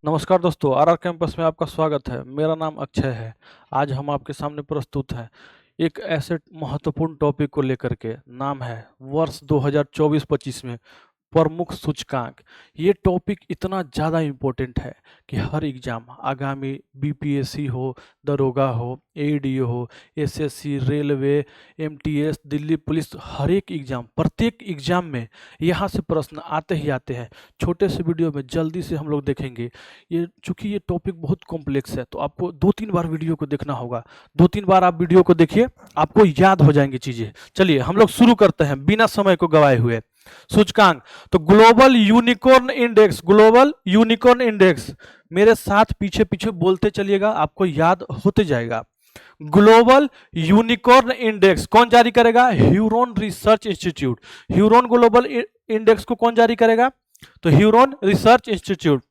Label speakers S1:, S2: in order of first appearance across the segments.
S1: नमस्कार दोस्तों, RR campus में आपका स्वागत है। मेरा नाम अक्षय है। आज हम आपके सामने प्रस्तुत हैं एक ऐसे महत्वपूर्ण टॉपिक को लेकर के। नाम है वर्ष 2024-25 में प्रमुख सूचकांक। ये टॉपिक इतना ज़्यादा इम्पोर्टेंट है कि हर एग्जाम, आगामी बीपीएससी हो, दरोगा हो, एडीओ हो, SSC, railway, MTS, Delhi police, हर एक एग्जाम, प्रत्येक एग्जाम में यहाँ से प्रश्न आते ही आते हैं। छोटे से वीडियो में जल्दी से हम लोग देखेंगे। ये चूंकि ये टॉपिक बहुत कॉम्प्लेक्स है, तो आपको 2-3 बार वीडियो को देखना होगा। 2-3 बार आप वीडियो को देखिए, आपको याद हो जाएंगी चीज़ें। चलिए हम लोग शुरू करते हैं बिना समय को गवाए हुए। सूचकांक तो global unicorn index, global unicorn index, मेरे साथ पीछे पीछे बोलते चलिएगा, आपको याद होते जाएगा। ग्लोबल यूनिकॉर्न इंडेक्स कौन जारी करेगा? Huron research institute. Huron global index को कौन जारी करेगा? तो ह्यूरोन रिसर्च इंस्टीट्यूट।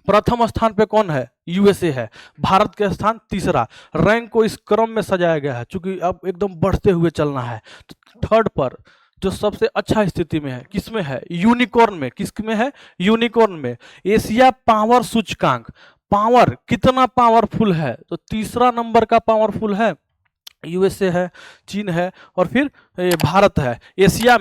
S1: प्रथम स्थान पे कौन है? यूएसए है। भारत का स्थान तीसरा। रैंक को इस क्रम में सजाया गया है, क्योंकि अब एकदम बढ़ते हुए चलना है। तो थर्ड पर जो सबसे अच्छा स्थिति में है, किसमें है? यूनिकॉर्न में। किसमें है? यूनिकॉर्न में। एशिया पावर सूचकांक, पावर कितना पावरफुल है? तो तीसरा नंबर का पावरफुल है। यूएसए है, चीन है और फिर भारत है। एशिया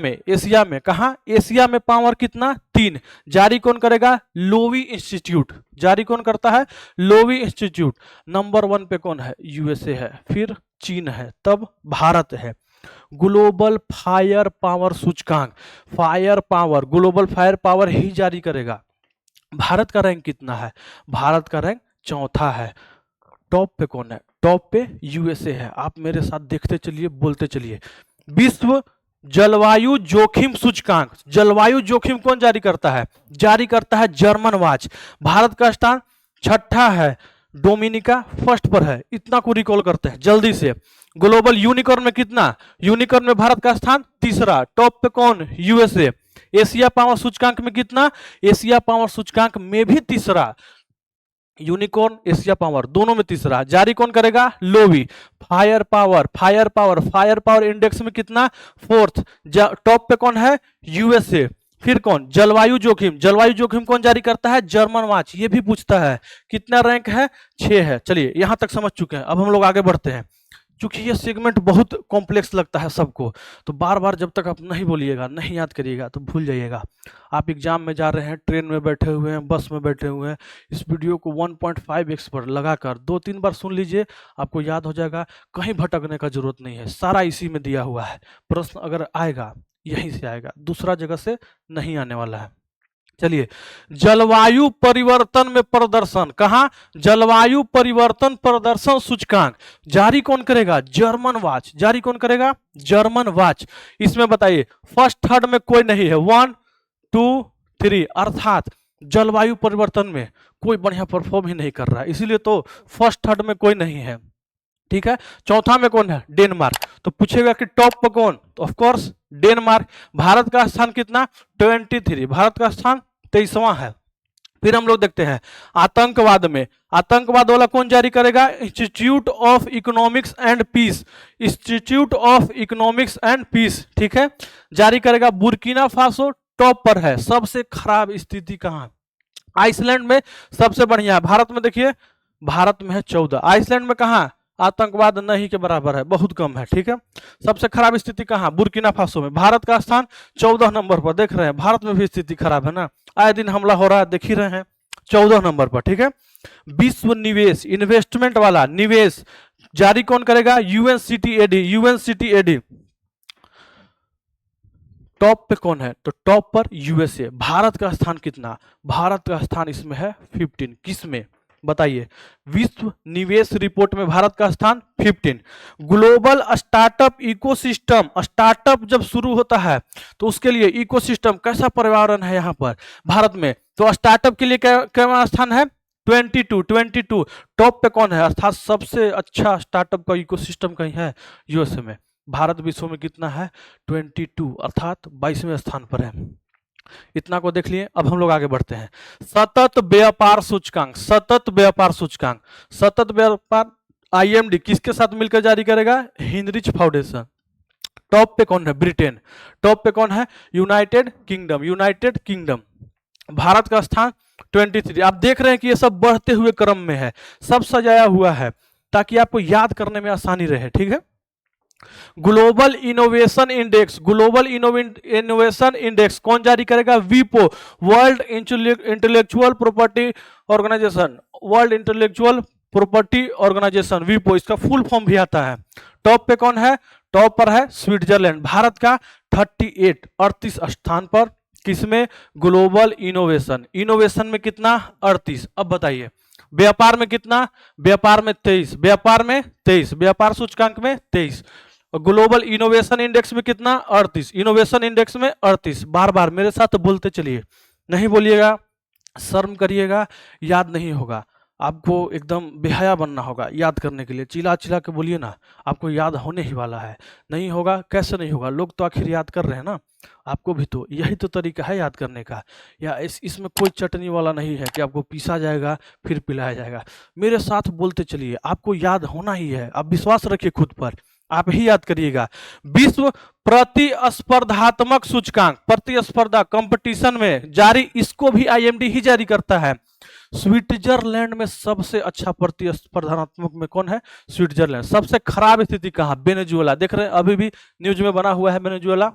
S1: में कहाँ? एशिया में पावर कितना? 3। जारी कौन करेगा? Loewi institute. जारी कौन करता है? Loewi institute. नंबर 1 पे कौन है? यूएसए है, फिर चीन है, तब भारत है। ग्लोबल फायर पावर सूचकांक, fire power, global fire power ही जारी करेगा। भारत का रैंक कितना है? भारत का रैंक चौथा है। टॉप पे कौन है? टॉप पे यूएसए है। आप मेरे साथ देखते चलिए, बोलते चलिए। विश्व जलवायु जोखिम सूचकांक, जलवायु जोखिम कौन जारी करता है? जारी करता है जर्मन वाच। भारत का स्थान छठा है, डोमिनिका फर्स्ट पर है। इतना को रिकॉल करते हैं जल्दी से। ग्लोबल यूनिकॉर्न में कितना? यूनिकॉर्न में भारत का स्थान तीसरा। टॉप पे कौन? यूएसए। एशिया पावर सूचकांक में कितना? एशिया पावर सूचकांक में भी तीसरा। यूनिकॉर्न, एशिया पावर दोनों में तीसरा। जारी कौन करेगा? Loewi. Fire power, fire power, fire power index में कितना? फोर्थ। टॉप पे कौन है? यूएसए। फिर कौन? जलवायु जोखिम, जलवायु जोखिम कौन जारी करता है? German watch. ये भी पूछता है। कितना रैंक है? 6 है। चलिए यहां तक समझ चुके हैं, अब हम लोग आगे बढ़ते हैं। क्योंकि ये सेगमेंट बहुत कॉम्प्लेक्स लगता है सबको, तो बार बार जब तक आप नहीं बोलिएगा, नहीं याद करिएगा, तो भूल जाइएगा। आप एग्जाम में जा रहे हैं, ट्रेन में बैठे हुए हैं, बस में बैठे हुए हैं, इस वीडियो को 1.5x पर लगाकर 2-3 बार सुन लीजिए, आपको याद हो जाएगा। कहीं भटकने का जरूरत नहीं है, सारा इसी में दिया हुआ है। प्रश्न अगर आएगा यहीं से आएगा, दूसरा जगह से नहीं आने वाला है। चलिए, जलवायु परिवर्तन में प्रदर्शन, कहां? जलवायु परिवर्तन प्रदर्शन सूचकांक जारी कौन करेगा? German watch. जारी कौन करेगा? German watch. इसमें बताइए, फर्स्ट थर्ड में कोई नहीं है। 1 2 3, अर्थात जलवायु परिवर्तन में कोई बढ़िया परफॉर्म ही नहीं कर रहा है, इसीलिए तो फर्स्ट थर्ड में कोई नहीं है। ठीक है। चौथा में कौन है? डेनमार्क। तो पूछेगा कि टॉप पर कौन? तो ऑफ कोर्स डेनमार्क। भारत का स्थान कितना? 23। भारत का स्थान 23वां है। फिर हम लोग देखते हैं आतंकवाद में, आतंकवाद वाला कौन जारी करेगा? Institute of Economics and Peace. Institute of Economics and Peace, ठीक है, जारी करेगा। बुर्किना फासो टॉप पर है। सबसे खराब स्थिति कहां? आइसलैंड में सबसे बढ़िया है। भारत में देखिए, भारत में है 14, आइसलैंड में कहां? आतंकवाद नहीं के बराबर है, बहुत कम है। ठीक है। सबसे खराब स्थिति कहां? बुर्किना फासो में। भारत का स्थान 14 नंबर पर। देख रहे हैं, भारत में भी स्थिति खराब है ना, आए दिन हमला हो रहा है, देख ही रहे हैं। 14 नंबर पर। ठीक है। विश्व निवेश, इन्वेस्टमेंट वाला निवेश जारी कौन करेगा? यूएनसीटीएडी। यूएनसीटीएडी टॉप पे कौन है? तो टॉप पर यूएसए। भारत का स्थान कितना? भारत का स्थान इसमें है 15। किसमें बताइए? विश्व निवेश रिपोर्ट में भारत का स्थान 15। ग्लोबल स्टार्टअप इकोसिस्टम, स्टार्टअप जब शुरू होता है तो उसके लिए इकोसिस्टम, कैसा पर्यावरण है यहाँ पर भारत में, तो स्टार्टअप के लिए क्या स्थान है? 22। टॉप पे कौन है? अर्थात सबसे अच्छा स्टार्टअप का इकोसिस्टम कहीं है? यूएसए में। भारत विश्व में कितना है? 22, अर्थात 22वें स्थान पर है। इतना को देख लिए। अब हम लोग आगे बढ़ते हैं। सतत व्यापार सूचकांक, सतत व्यापार सूचकांक, सतत व्यापार आईएमडी किसके साथ मिलकर जारी करेगा? हिनरिच फाउंडेशन। टॉप पे कौन है? ब्रिटेन। टॉप पे कौन है? United kingdom. United kingdom. Bharat का स्थान 23। आप देख रहे हैं कि ये सब बढ़ते हुए क्रम में है, सब सजाया हुआ है ताकि आपको याद करने में आसानी रहे, ठीक है। Global innovation index, global innovation index कौन जारी करेगा? वीपो, world intellectual property organisation, world intellectual property organisation, वीपो, इसका फुल फॉर्म भी आता है। टॉप पे कौन है? टॉप पर है स्विट्जरलैंड, भारत का 38 स्थान पर। किसमें? ग्लोबल इनोवेशन, इनोवेशन में कितना? 38। अब बताइए व्यापार में कितना? व्यापार में 23, व्यापार में 23, व्यापार सूचकांक में 23। ग्लोबल इनोवेशन इंडेक्स में कितना? 38, इनोवेशन इंडेक्स में 38। बार बार मेरे साथ बोलते चलिए, नहीं बोलिएगा शर्म करिएगा, याद नहीं होगा, आपको एकदम बेहया बनना होगा याद करने के लिए। चिल्ला चिल्ला के बोलिए ना, आपको याद होने ही वाला है। नहीं होगा, कैसे नहीं होगा? लोग तो आखिर याद कर रहे हैं ना, आपको भी तो यही तो तरीका है याद करने का। या इसमें कोई चटनी वाला नहीं है कि आपको पीसा जाएगा फिर पिलाया जाएगा। मेरे साथ बोलते चलिए, आपको याद होना ही है। आप विश्वास रखिए खुद पर, आप ही याद करिएगा। विश्व प्रतिस्पर्धात्मक सूचकांक, प्रतिस्पर्धा कंपटीशन में जारी, इसको भी आईएमडी ही जारी करता है। स्विट्जरलैंड में सबसे अच्छा प्रतिस्पर्धात्मक में कौन है? स्विट्जरलैंड। सबसे खराब स्थिति कहां? वेनेजुएला। देख रहे हैं अभी भी न्यूज में बना हुआ है वेनेजुएला,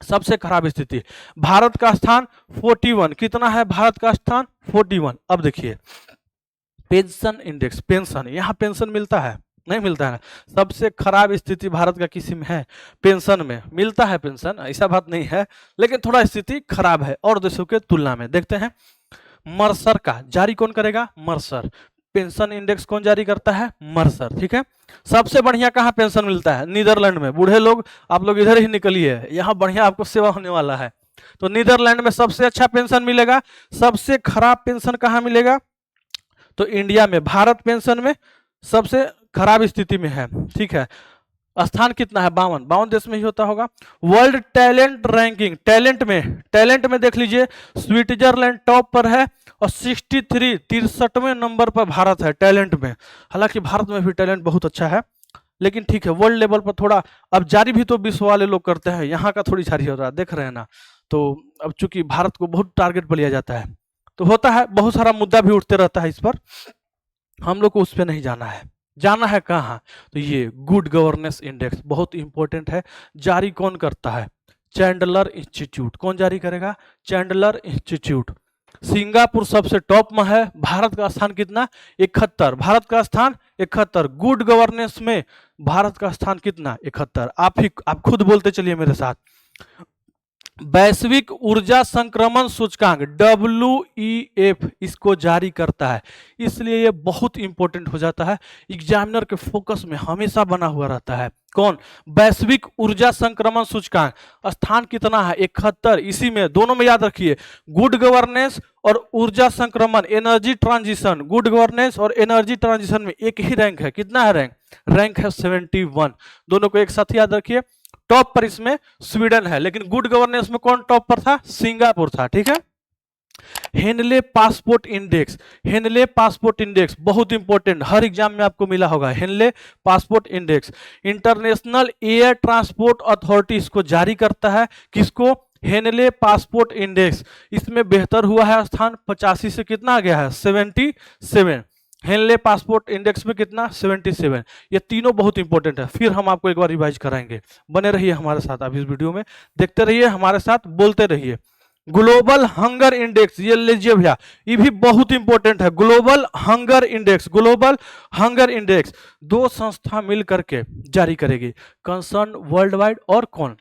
S1: सबसे खराब स्थिति। भारत का स्थान 41, कितना है भारत का स्थान? 41। अब देखिए पेंशन इंडेक्स, पेंशन, यहां पेंशन मिलता है? नहीं मिलता है। सबसे खराब स्थिति भारत का किसी में है? पेंशन में। मिलता है पेंशन, ऐसा बात नहीं है, लेकिन थोड़ा स्थिति खराब है और देशों के तुलना में। देखते हैं मर्सर का जारी कौन करेगा? मर्सर। पेंशन इंडेक्स कौन जारी करता है? मर्सर, ठीक है। सबसे बढ़िया कहाँ पेंशन मिलता है? नीदरलैंड में। बूढ़े लोग आप लोग इधर ही निकलिए, यहाँ बढ़िया आपको सेवा होने वाला है। तो नीदरलैंड में सबसे अच्छा पेंशन मिलेगा। सबसे खराब पेंशन कहाँ मिलेगा? तो इंडिया में। भारत पेंशन में सबसे खराब स्थिति में है, ठीक है। स्थान कितना है? 52, 52 देश में ही होता होगा। वर्ल्ड टैलेंट रैंकिंग, टैलेंट में देख लीजिए स्विट्जरलैंड टॉप पर है और 63वें नंबर पर भारत है टैलेंट में। हालांकि भारत में भी टैलेंट बहुत अच्छा है, लेकिन ठीक है वर्ल्ड लेवल पर थोड़ा अब जारी भी तो विश्व वाले लोग करते हैं, यहाँ का थोड़ी जारी हो रहा है, देख रहे हैं ना। तो अब चूंकि भारत को बहुत टारगेट पर लिया जाता है तो होता है, बहुत सारा मुद्दा भी उठते रहता है इस पर, हम लोग को उस पर नहीं जाना है। जाना है कहाँ? तो ये गुड गवर्नेंस इंडेक्स बहुत इंपॉर्टेंट है। जारी कौन करता है? Chandler institute. कौन जारी करेगा? Chandler institute. सिंगापुर सबसे टॉप में है। भारत का स्थान कितना? 71, भारत का स्थान 71। गुड गवर्नेंस में भारत का स्थान कितना? 71। आप खुद बोलते चलिए मेरे साथ। वैश्विक ऊर्जा संक्रमण सूचकांक WEF इसको जारी करता है, इसलिए ये बहुत इंपॉर्टेंट हो जाता है, एग्जामिनर के फोकस में हमेशा बना हुआ रहता है। कौन? वैश्विक ऊर्जा संक्रमण सूचकांक। स्थान कितना है? 71। इसी में दोनों में याद रखिए, गुड गवर्नेंस और ऊर्जा संक्रमण, एनर्जी ट्रांजिशन। गुड गवर्नेंस और एनर्जी ट्रांजिशन में एक ही रैंक है। कितना है रैंक? रैंक है 71। दोनों को एक साथ याद रखिए। टॉप पर इसमें स्वीडन है, लेकिन गुड गवर्नेंस में कौन टॉप पर था? सिंगापुर था, ठीक है। Henley Passport Index, Henley Passport Index बहुत इंपॉर्टेंट, हर एग्जाम में आपको मिला होगा। Henley Passport Index International Air Transport Authority इसको जारी करता है। किसको? Henley Passport Index. इसमें बेहतर हुआ है स्थान, 85 से कितना आ गया है? 77। हेनले पासपोर्ट इंडेक्स में कितना? 77। ये तीनों बहुत इंपॉर्टेंट है, फिर हम आपको एक बार रिवाइज कराएंगे। बने रहिए हमारे साथ, आप इस वीडियो में देखते रहिए, हमारे साथ बोलते रहिए। ग्लोबल हंगर इंडेक्स, ये लीजिए भैया, ये भी बहुत इंपॉर्टेंट है। Global hunger index, global hunger index दो संस्था मिल करके जारी करेगी, कंसर्न वर्ल्ड वाइड और कौन?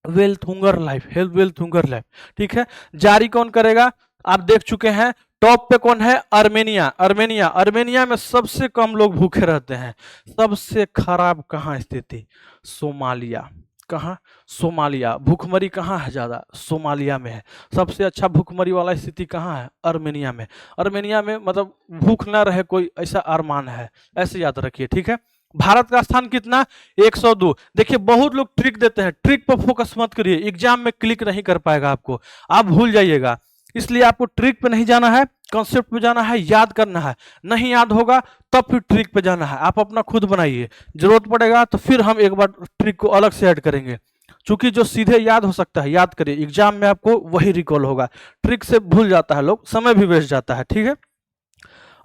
S1: Wealth hunger life, health wealth hunger life, ठीक है। जारी कौन करेगा? आप देख चुके हैं। टॉप पे कौन है? अर्मेनिया। अर्मेनिया, अर्मेनिया में सबसे कम लोग भूखे रहते हैं। सबसे खराब कहाँ स्थिति? सोमालिया। कहाँ? सोमालिया। भूखमरी कहाँ है ज्यादा? सोमालिया में है। सबसे अच्छा भूखमरी वाला स्थिति कहाँ है? अर्मेनिया में। अर्मेनिया में मतलब भूख ना रहे कोई, ऐसा अरमान है, ऐसे याद रखिए, ठीक है। भारत का स्थान कितना? 102। देखिए बहुत लोग ट्रिक देते हैं, ट्रिक पर फोकस मत करिए, एग्जाम में क्लिक नहीं कर पाएगा आपको, आप भूल जाइएगा। इसलिए आपको ट्रिक पे नहीं जाना है, कॉन्सेप्ट पे जाना है, याद करना है। नहीं याद होगा तब फिर ट्रिक पे जाना है। आप अपना खुद बनाइए, जरूरत पड़ेगा तो फिर हम एक बार ट्रिक को अलग से ऐड करेंगे। चूंकि जो सीधे याद हो सकता है याद करिए, एग्जाम में आपको वही रिकॉल होगा, ट्रिक से भूल जाता है लोग, समय भी वेस्ट जाता है। ठीक है,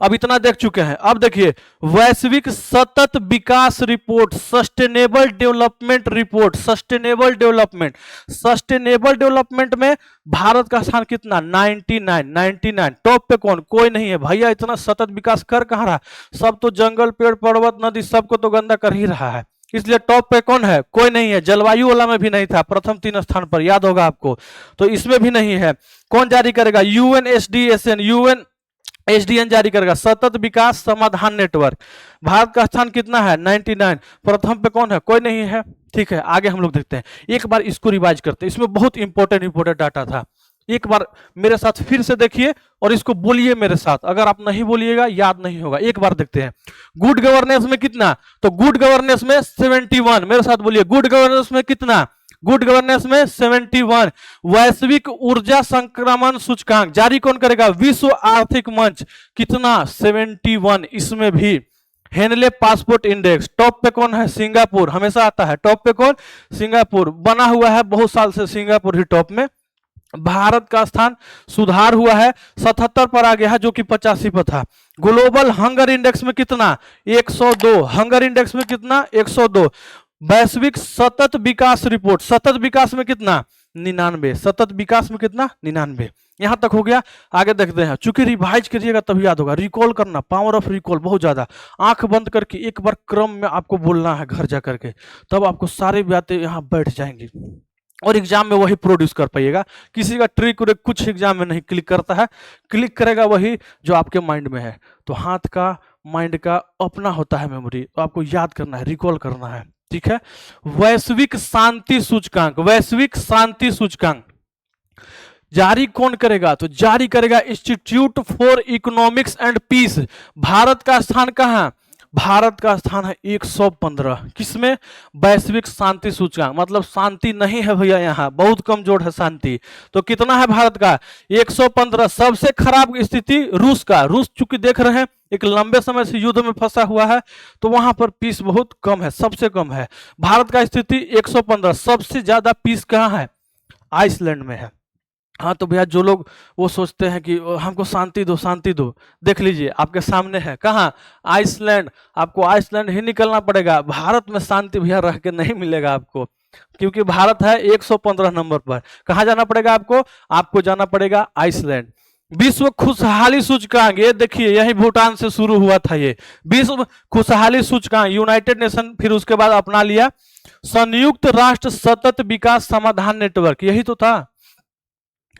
S1: अब इतना देख चुके हैं। अब देखिए वैश्विक सतत विकास report, sustainable development report, sustainable development में भारत का स्थान कितना, 99। टॉप पे कौन, कोई नहीं है भैया, इतना सतत विकास कर कहां रहा, सब तो जंगल पेड़ पर्वत नदी सबको तो गंदा कर ही रहा है, इसलिए टॉप पे कौन है, कोई नहीं है। जलवायु वाला में भी नहीं था, प्रथम 3 स्थान पर, याद होगा आपको, तो इसमें भी नहीं है। कौन जारी करेगा, यूएनएसडीएन जारी करेगा, सतत विकास समाधान नेटवर्क। भारत का स्थान कितना है, 99, प्रथम पे कौन है, कोई नहीं है। ठीक है, आगे हम लोग देखते हैं, एक बार इसको रिवाइज करते हैं, इसमें बहुत इंपॉर्टेंट डाटा था, एक बार मेरे साथ फिर से देखिए और इसको बोलिए मेरे साथ, अगर आप नहीं बोलिएगा याद नहीं होगा। एक बार देखते हैं, गुड गवर्नेंस में कितना, तो गुड गवर्नेंस में 71, मेरे साथ बोलिए, गुड गवर्नेंस में कितना, गुड गवर्नेंस में 71। वैश्विक ऊर्जा संक्रमण सूचकांक जारी कौन करेगा, विश्व आर्थिक मंच, कितना, 71, इसमें भी। हेनले पासपोर्ट इंडेक्स, टॉप पे कौन है, सिंगापुर, हमेशा आता है टॉप पे कौन, सिंगापुर, बना हुआ है बहुत साल से सिंगापुर ही टॉप में। भारत का स्थान सुधार हुआ है, 77 पर आ गया है जो कि 85 पर था। ग्लोबल हंगर इंडेक्स में कितना, 102, हंगर इंडेक्स में कितना, 102। वैश्विक सतत विकास रिपोर्ट, सतत विकास में कितना, 99, सतत विकास में कितना, 99। यहां तक हो गया, आगे देखते हैं, चूंकि रिवाइज करिएगा तभी याद होगा, रिकॉल करना, पावर ऑफ रिकॉल बहुत ज्यादा, आंख बंद करके एक बार क्रम में आपको बोलना है घर जा करके, तब आपको सारी बातें यहां बैठ जाएंगी और एग्जाम में वही प्रोड्यूस कर पाइएगा। किसी का ट्रिक व्रिक कुछ एग्जाम में नहीं क्लिक करता है, क्लिक करेगा वही जो आपके माइंड में है। तो हाथ का माइंड का अपना होता है मेमोरी, तो आपको याद करना है, रिकॉल करना है। ठीक है, वैश्विक शांति सूचकांक, वैश्विक शांति सूचकांक जारी कौन करेगा, तो जारी करेगा Institute for Economics and Peace. Bharat का स्थान कहां, भारत का स्थान है 115, किसमें, वैश्विक शांति सूचकांक, मतलब शांति नहीं है भैया, यहाँ बहुत कमजोर है शांति। तो कितना है भारत का, 115। सबसे खराब स्थिति रूस का, रूस चूंकि देख रहे हैं एक लंबे समय से युद्ध में फंसा हुआ है, तो वहां पर पीस बहुत कम है, सबसे कम है। भारत का स्थिति 115। सबसे ज्यादा पीस कहाँ है, आइसलैंड में है। हाँ तो भैया जो लोग वो सोचते हैं कि हमको शांति दो शांति दो, देख लीजिए आपके सामने है, कहाँ, आइसलैंड। आपको आइसलैंड ही निकलना पड़ेगा, भारत में शांति भैया रह के नहीं मिलेगा आपको, क्योंकि भारत है 115 नंबर पर। कहाँ जाना पड़ेगा आपको, आपको जाना पड़ेगा आइसलैंड। विश्व खुशहाली सूचकांक, ये देखिए यही भूटान से शुरू हुआ था, ये विश्व खुशहाली सूचकांक, यूनाइटेड नेशन फिर उसके बाद अपना लिया। संयुक्त राष्ट्र सतत विकास समाधान नेटवर्क, यही तो था,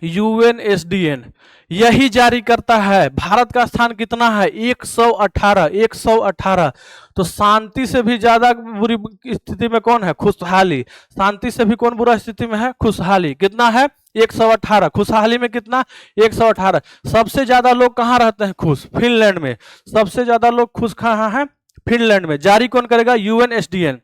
S1: यूएनएसडीएन, यही जारी करता है। भारत का स्थान कितना है, 118, 118। तो शांति से भी ज्यादा बुरी स्थिति में कौन है, खुशहाली। शांति से भी कौन बुरा स्थिति में है, खुशहाली। कितना है, 118। खुशहाली में कितना, 118। सबसे ज्यादा लोग कहाँ रहते हैं खुश, फिनलैंड में। सबसे ज्यादा लोग खुश कहाँ हैं, फिनलैंड में। जारी कौन करेगा, यूएनएसडीएन।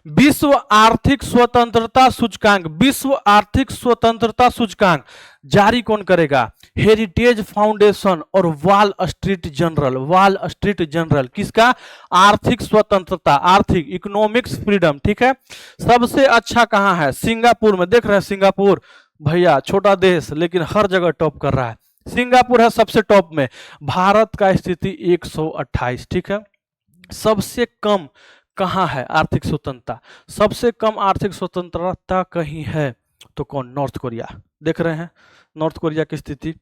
S1: विश्व आर्थिक स्वतंत्रता सूचकांक, विश्व आर्थिक स्वतंत्रता सूचकांक जारी कौन करेगा, हेरिटेज फाउंडेशन और wall Street Journal, wall Street Journal. किसका, आर्थिक स्वतंत्रता, आर्थिक, इकोनॉमिक्स फ्रीडम। ठीक है, सबसे अच्छा कहां है, सिंगापुर में। देख रहे हैं सिंगापुर, भैया छोटा देश लेकिन हर जगह टॉप कर रहा है, सिंगापुर है सबसे टॉप में। भारत का स्थिति 128। ठीक है, सबसे कम कहाँ है आर्थिक स्वतंत्रता, सबसे कम आर्थिक स्वतंत्रता कहीं है तो कौन, नॉर्थ कोरिया। देख रहे हैं नॉर्थ कोरिया की स्थिति।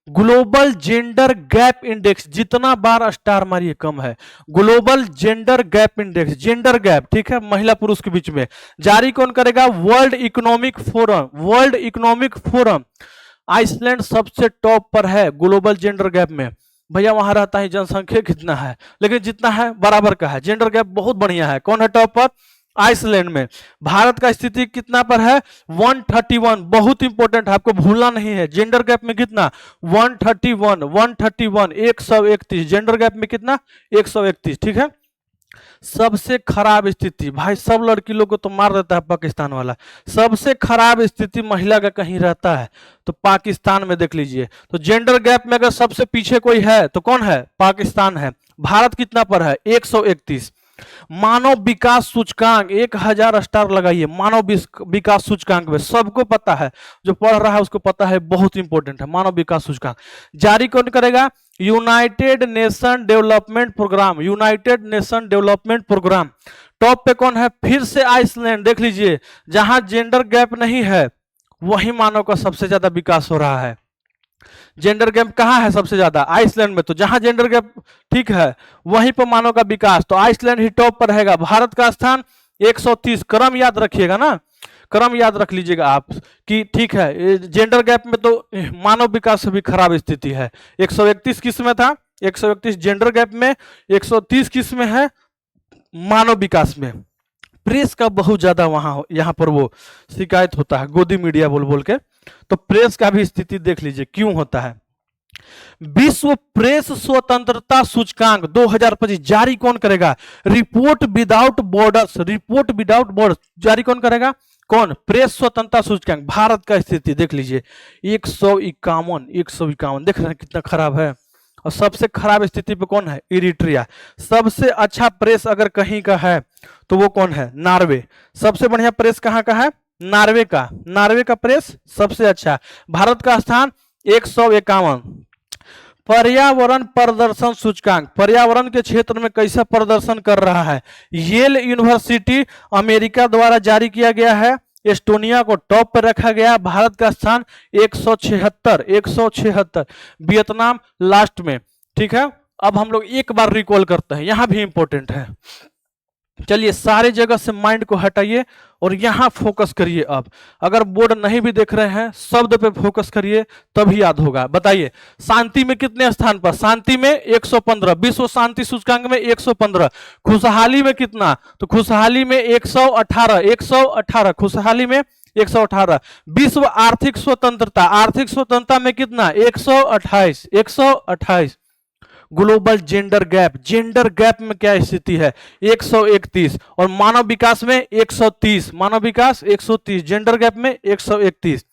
S1: ग्लोबल जेंडर गैप इंडेक्स, जितना बार स्टार मारिए कम है। Global gender gap index, gender gap, ठीक है, महिला पुरुष के बीच में। जारी कौन करेगा, World Economic Forum, World Economic Forum. Iceland सबसे टॉप पर है ग्लोबल जेंडर गैप में। भैया वहां रहता है, जनसंख्या कितना है, लेकिन जितना है बराबर का है, जेंडर गैप बहुत बढ़िया है। कौन है टॉप पर, आइसलैंड में। भारत का स्थिति कितना पर है, 131। बहुत इंपॉर्टेंट है, आपको भूलना नहीं है। जेंडर गैप में कितना, 131, 131, 131। जेंडर गैप में कितना, 131। ठीक है, सबसे खराब स्थिति, भाई सब लड़की लोग को तो मार देता है पाकिस्तान वाला। सबसे खराब स्थिति महिला का कहीं रहता है तो पाकिस्तान में देख लीजिए। तो जेंडर गैप में अगर सबसे पीछे कोई है तो कौन है, पाकिस्तान है। भारत कितना पर है, 131। मानव विकास सूचकांक 1000 स्टार लगाइए। मानव विकास सूचकांक में सबको पता है, जो पढ़ रहा है उसको पता है, बहुत इंपॉर्टेंट है मानव विकास सूचकांक। जारी कौन करेगा? United Nation Development Programme, United Nation Development Programme. Top पे कौन है? फिर से आइसलैंड। देख लीजिए, जहां जेंडर गैप नहीं है वही मानव का सबसे ज्यादा विकास हो रहा है। जेंडर गैप कहाँ है सबसे ज्यादा? आइसलैंड में। तो जहां जेंडर गैप ठीक है वहीं पर मानव का विकास, तो आइसलैंड ही टॉप पर रहेगा। भारत का स्थान 130। क्रम याद रखिएगा ना, क्रम याद रख लीजिएगा आप कि ठीक है जेंडर गैप में तो मानव विकास से भी खराब स्थिति है। 131 किस में था? 131 जेंडर गैप में, 130 किस में है? मानव विकास में। प्रेस का बहुत ज्यादा वहां यहाँ पर वो शिकायत होता है, गोदी मीडिया बोल बोल के। तो प्रेस का भी स्थिति देख लीजिए क्यों होता है। विश्व प्रेस स्वतंत्रता सूचकांक 2025 जारी कौन करेगा? Report without borders, report without borders जारी कौन करेगा? कौन? प्रेस स्वतंत्रता सूचकांक। भारत का स्थिति देख लीजिए 151 देख रहे हैं कितना खराब है। और सबसे खराब स्थिति पे कौन है? इरिट्रिया। सबसे अच्छा प्रेस अगर कहीं का है तो वो कौन है? नॉर्वे। सबसे बढ़िया प्रेस कहाँ का है? नॉर्वे का। नॉर्वे का प्रेस सबसे अच्छा। भारत का स्थान 151। पर्यावरण प्रदर्शन सूचकांक, पर्यावरण के क्षेत्र में कैसा प्रदर्शन कर रहा है? येल यूनिवर्सिटी अमेरिका द्वारा जारी किया गया है। एस्टोनिया को टॉप पर रखा गया। भारत का स्थान 176। वियतनाम लास्ट में। ठीक है, अब हम लोग एक बार रिकॉल करते हैं, यहां भी इंपॉर्टेंट है। चलिए सारे जगह से माइंड को हटाइए और यहां फोकस करिए। अब अगर बोर्ड नहीं भी देख रहे हैं, शब्द पे फोकस करिए तभी याद होगा। बताइए शांति में कितने स्थान पर? शांति में 115। विश्व शांति सूचकांक में 115। खुशहाली में कितना? तो खुशहाली में 118। खुशहाली में 118। विश्व आर्थिक स्वतंत्रता, आर्थिक स्वतंत्रता में कितना? 128। Global gender gap, gender gap में क्या स्थिति है? 131। और मानव विकास में 130। मानव विकास 130, जेंडर गैप में 131।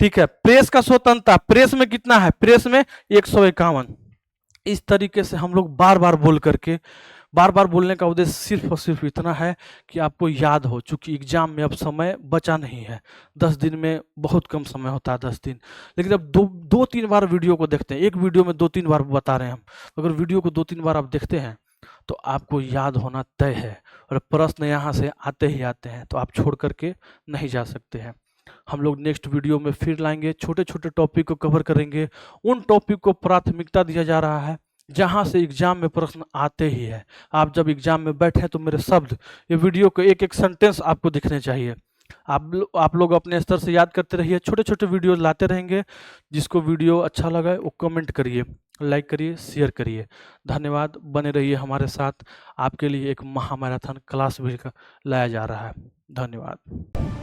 S1: ठीक है, प्रेस का स्वतंत्रता, प्रेस में कितना है? प्रेस में 151। इस तरीके से हम लोग बार बार बोल करके, बार बार बोलने का उद्देश्य सिर्फ और सिर्फ इतना है कि आपको याद हो, चूंकि एग्जाम में अब समय बचा नहीं है। 10 दिन में बहुत कम समय होता है, 10 दिन। लेकिन अब दो तीन बार वीडियो को देखते हैं, एक वीडियो में 2-3 बार बता रहे हैं हम। अगर वीडियो को 2-3 बार आप देखते हैं तो आपको याद होना तय है। और प्रश्न यहाँ से आते ही आते हैं, तो आप छोड़ करके नहीं जा सकते हैं। हम लोग नेक्स्ट वीडियो में फिर लाएंगे, छोटे छोटे टॉपिक को कवर करेंगे। उन टॉपिक को प्राथमिकता दिया जा रहा है जहां से एग्जाम में प्रश्न आते ही है। आप जब एग्जाम में बैठे तो मेरे शब्द, ये वीडियो के एक एक सेंटेंस आपको दिखने चाहिए। आप लोग अपने स्तर से याद करते रहिए, छोटे छोटे वीडियो लाते रहेंगे। जिसको वीडियो अच्छा लगा वो कमेंट करिए, लाइक करिए, शेयर करिए। धन्यवाद, बने रहिए हमारे साथ। आपके लिए एक महामैराथन क्लास भी लाया जा रहा है। धन्यवाद।